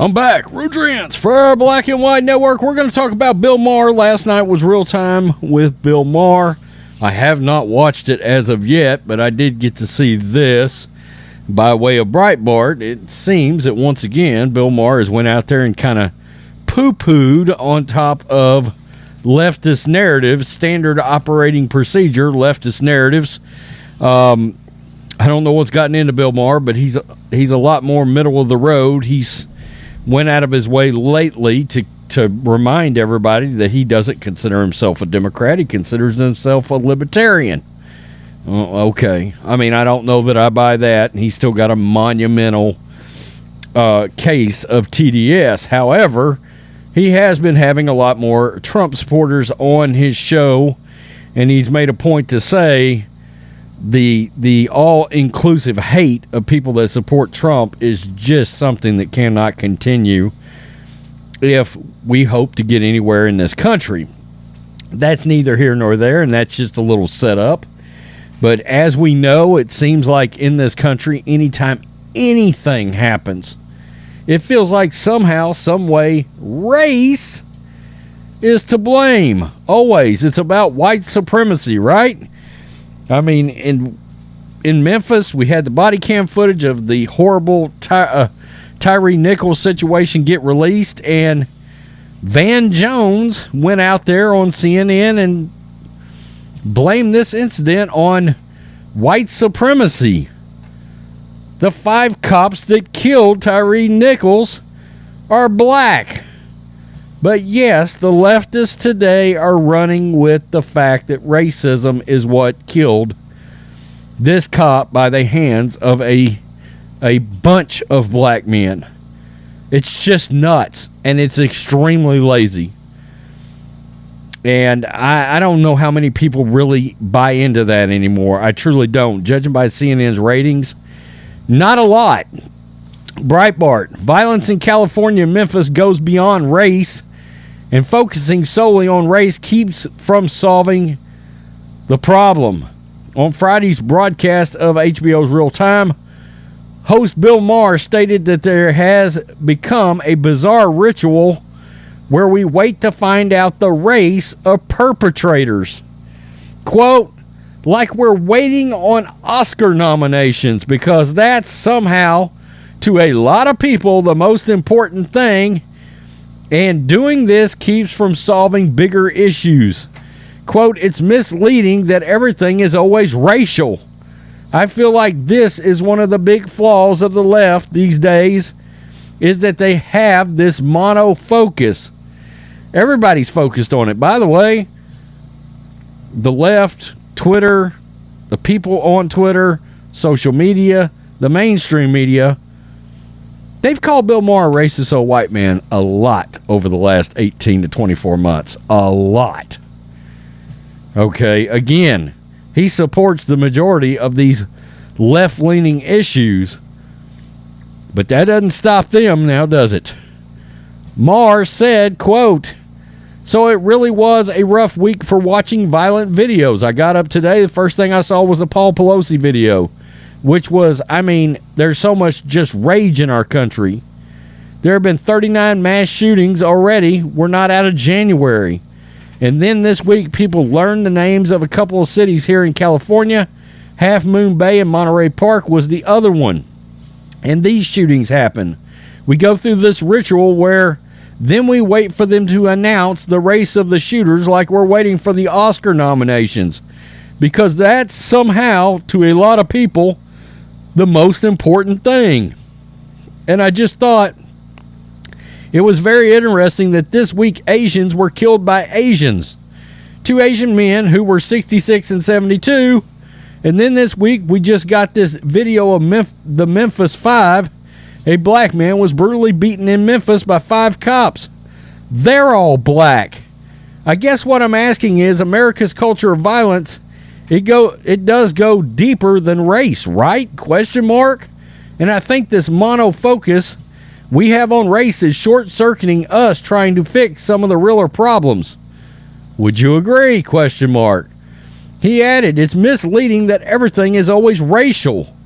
I'm back. Rudrance for our Black and White Network. We're going to talk about Bill Maher. Last night was Real Time with Bill Maher. I have not watched it as of yet, but I did get to see this by way of Breitbart. It seems that once again, Bill Maher has went out there and kind of poo-pooed on top of leftist narratives, standard operating procedure, leftist narratives. I don't know what's gotten into Bill Maher, but he's a lot more middle of the road. He's went out of his way lately to remind everybody that he doesn't consider himself a Democrat. He considers himself a libertarian. Okay. I mean, I don't know that I buy that. He's still got a monumental case of TDS. However, he has been having a lot more Trump supporters on his show, and he's made a point to say the all-inclusive hate of people that support Trump is just something that cannot continue if we hope to get anywhere in this country. That's neither here nor there, and that's just a little setup. But as we know, it seems like in this country, anytime anything happens, it feels like somehow, some way, race is to blame. Always. It's about white supremacy, right? I mean, in Memphis, we had the body cam footage of the horrible Tyree Nichols situation get released, and Van Jones went out there on CNN and blamed this incident on white supremacy. The 5 cops that killed Tyree Nichols are black. But yes, the leftists today are running with the fact that racism is what killed this cop by the hands of a bunch of black men. It's just nuts, and it's extremely lazy. And I don't know how many people really buy into that anymore. I truly don't. Judging by CNN's ratings, not a lot. Breitbart, violence in California and Memphis goes beyond race, and focusing solely on race keeps from solving the problem. On Friday's broadcast of HBO's Real Time, host Bill Maher stated that there has become a bizarre ritual where we wait to find out the race of perpetrators. Quote, like we're waiting on Oscar nominations, because that's somehow, to a lot of people, the most important thing. And doing this keeps from solving bigger issues. Quote, it's misleading that everything is always racial. I feel like this is one of the big flaws of the left these days, is that they have this mono focus. Everybody's focused on it. By the way, the left, Twitter, the people on Twitter, social media, the mainstream media, they've called Bill Maher a racist old white man a lot over the last 18 to 24 months. A lot. Okay, again, he supports the majority of these left-leaning issues, but that doesn't stop them now, does it? Maher said, quote, so it really was a rough week for watching violent videos. I got up today, the first thing I saw was a Paul Pelosi video, which was, I mean, there's so much just rage in our country. There have been 39 mass shootings already. We're not out of January. And then this week, people learned the names of a couple of cities here in California. Half Moon Bay and Monterey Park was the other one. And these shootings happen. We go through this ritual where then we wait for them to announce the race of the shooters like we're waiting for the Oscar nominations. Because that's somehow, to a lot of people, the most important thing. And I just thought it was very interesting that this week Asians were killed by Asians. 2 Asian men who were 66 and 72. And then this week we just got this video of the Memphis 5. A black man was brutally beaten in Memphis by 5 cops. They're all black. I guess what I'm asking is, America's culture of violence, it does go deeper than race, right? Question mark. And I think this mono focus we have on race is short-circuiting us trying to fix some of the realer problems. Would you agree? Question mark. He added, it's misleading that everything is always racial.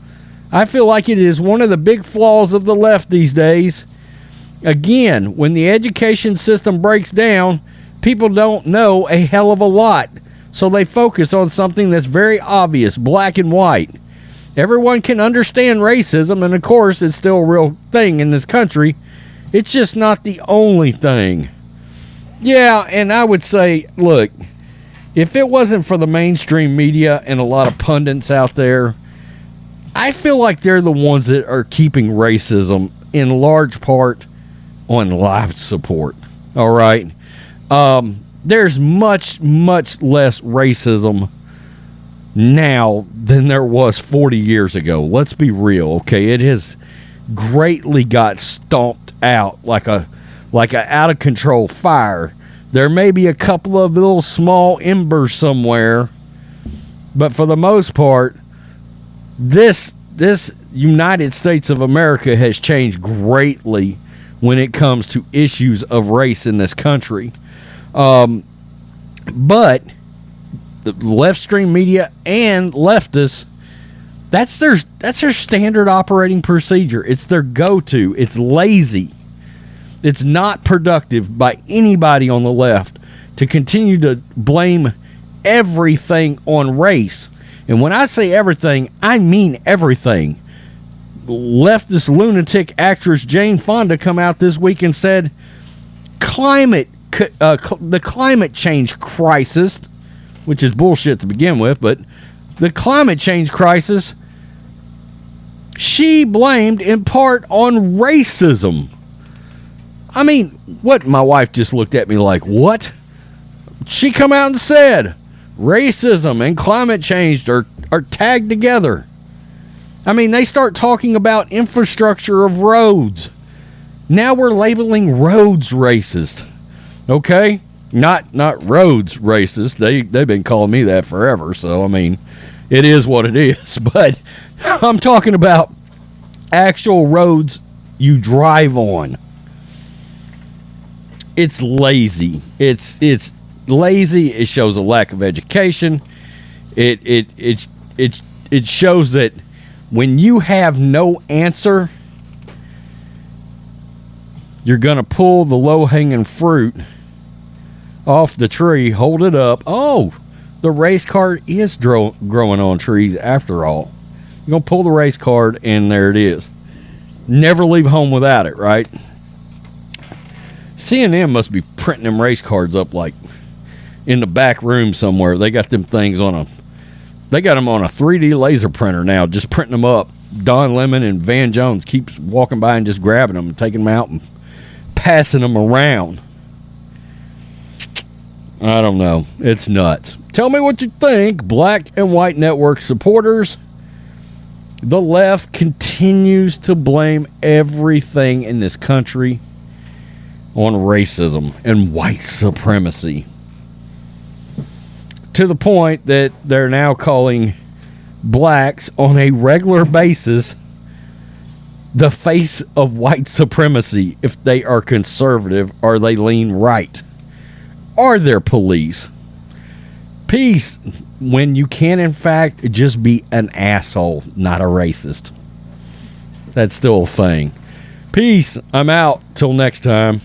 I feel like it is one of the big flaws of the left these days, Again, when the education system breaks down, people don't know a hell of a lot. So they focus on something that's very obvious, black and white. Everyone can understand racism, and of course, it's still a real thing in this country. It's just not the only thing. Yeah, and I would say, look, if it wasn't for the mainstream media and a lot of pundits out there, I feel like they're the ones that are keeping racism in large part on live support. All right? There's much, much less racism now than there was 40 years ago. Let's be real, okay? It has greatly got stomped out like a out of control fire. There may be a couple of little small embers somewhere, but for the most part, this United States of America has changed greatly when it comes to issues of race in this country. But the left stream media and leftists, that's their standard operating procedure. It's their go-to. It's lazy. It's not productive by anybody on the left to continue to blame everything on race. And when I say everything, I mean everything. Leftist lunatic actress Jane Fonda come out this week and said the climate change crisis, which is bullshit to begin with, but the climate change crisis, she blamed in part on racism. I mean, what? My wife just looked at me like, what? She come out and said racism and climate change are tagged together. I mean, they start talking about infrastructure of roads. Now we're labeling roads racist. Okay? Not roads racist. They've been calling me that forever, so I mean, it is what it is. But I'm talking about actual roads you drive on. It's lazy. It's lazy. It shows a lack of education. It shows that when you have no answer, you're going to pull the low-hanging fruit off the tree, hold it up. Oh, the race card is growing on trees after all. You're going to pull the race card, and there it is. Never leave home without it, right? CNN must be printing them race cards up like in the back room somewhere. They got them things they got them on a 3D laser printer now, just printing them up. Don Lemon and Van Jones keeps walking by and just grabbing them and taking them out and passing them around. I don't know. It's nuts. Tell me what you think, Black and White Network supporters. The left continues to blame everything in this country on racism and white supremacy, to the point that they're now calling blacks on a regular basis the face of white supremacy if they are conservative or they lean right. Are there police? Peace when you can in fact just be an asshole, not a racist. That's still a thing. Peace. I'm out. Till next time.